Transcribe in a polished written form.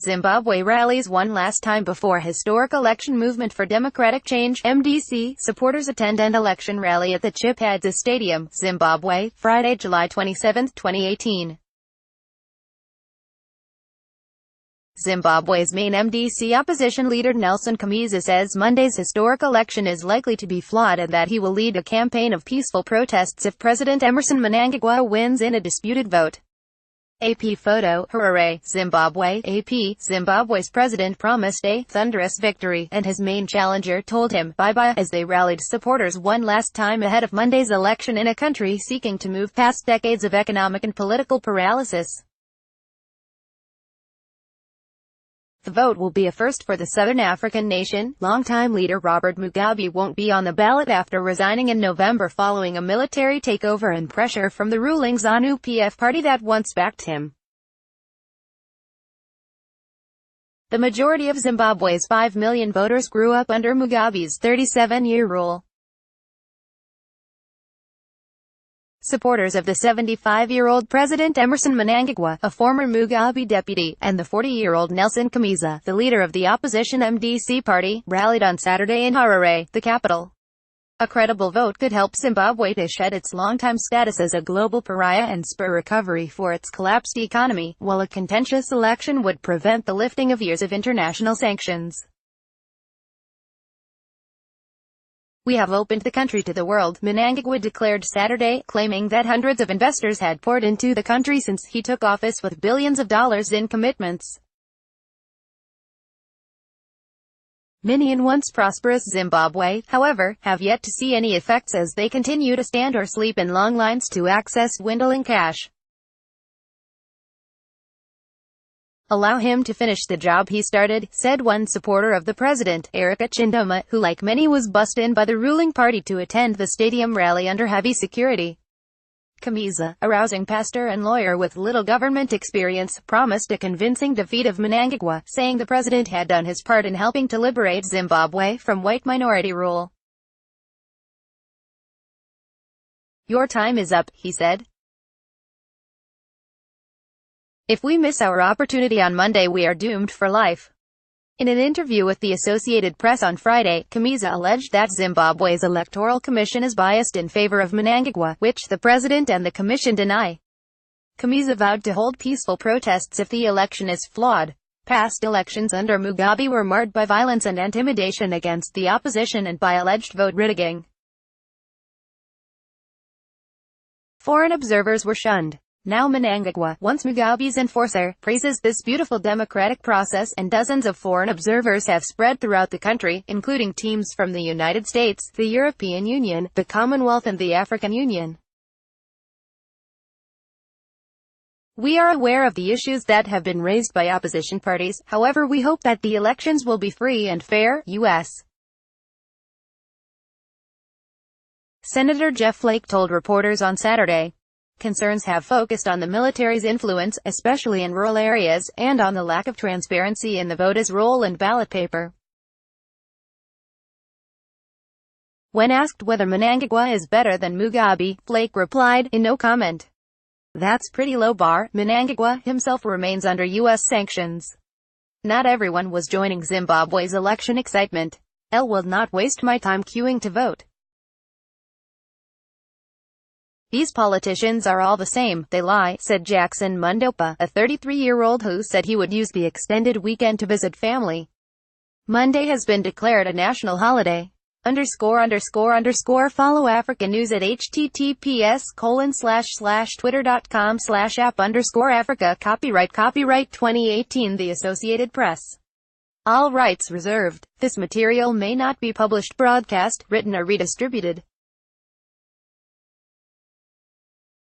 Zimbabwe rallies one last time before historic election movement for democratic change (MDC) supporters attend an election rally at the Chippadze Stadium, Zimbabwe, Friday, July 27, 2018. Zimbabwe's main MDC opposition leader Nelson Chamisa says Monday's historic election is likely to be flawed and that he will lead a campaign of peaceful protests if President Emmerson Mnangagwa wins in a disputed vote. AP photo, Harare, Zimbabwe. AP, Zimbabwe's president promised a thunderous victory, and his main challenger told him bye-bye as they rallied supporters one last time ahead of Monday's election in a country seeking to move past decades of economic and political paralysis. The vote will be a first for the Southern African nation. Longtime leader Robert Mugabe won't be on the ballot after resigning in November following a military takeover and pressure from the ruling ZANU-PF party that once backed him. The majority of Zimbabwe's 5 million voters grew up under Mugabe's 37-year rule. Supporters of the 75-year-old President Emmerson Mnangagwa, a former Mugabe deputy, and the 40-year-old Nelson Chamisa, the leader of the opposition MDC party, rallied on Saturday in Harare, the capital. A credible vote could help Zimbabwe to shed its longtime status as a global pariah and spur recovery for its collapsed economy, while a contentious election would prevent the lifting of years of international sanctions. "We have opened the country to the world," Mnangagwa declared Saturday, claiming that hundreds of investors had poured into the country since he took office with billions of dollars in commitments. Many in once prosperous Zimbabwe, however, have yet to see any effects as they continue to stand or sleep in long lines to access dwindling cash. "Allow him to finish the job he started," said one supporter of the president, Erica Chindoma, who like many was bussed in by the ruling party to attend the stadium rally under heavy security. Chamisa, a rousing pastor and lawyer with little government experience, promised a convincing defeat of Mnangagwa, saying the president had done his part in helping to liberate Zimbabwe from white minority rule. "Your time is up," he said. "If we miss our opportunity on Monday, we are doomed for life." In an interview with the Associated Press on Friday, Chamisa alleged that Zimbabwe's Electoral Commission is biased in favor of Mnangagwa, which the president and the commission deny. Chamisa vowed to hold peaceful protests if the election is flawed. Past elections under Mugabe were marred by violence and intimidation against the opposition and by alleged vote rigging. Foreign observers were shunned. Now Mnangagwa, once Mugabe's enforcer, praises this beautiful democratic process, and dozens of foreign observers have spread throughout the country, including teams from the United States, the European Union, the Commonwealth and the African Union. "We are aware of the issues that have been raised by opposition parties, however we hope that the elections will be free and fair." U.S. Senator Jeff Flake told reporters on Saturday. Concerns have focused on the military's influence, especially in rural areas, and on the lack of transparency in the voters' roll and ballot paper. When asked whether Mnangagwa is better than Mugabe, Flake replied, "In no comment. That's pretty low bar." Mnangagwa himself remains under U.S. sanctions. Not everyone was joining Zimbabwe's election excitement. "I will not waste my time queuing to vote. These politicians are all the same, they lie," said Jackson Mundopa, a 33-year-old who said he would use the extended weekend to visit family. Monday has been declared a national holiday. Follow Africa News at https://twitter.com/app_Africa. Copyright 2018 The Associated Press. All rights reserved. This material may not be published, broadcast, written or redistributed.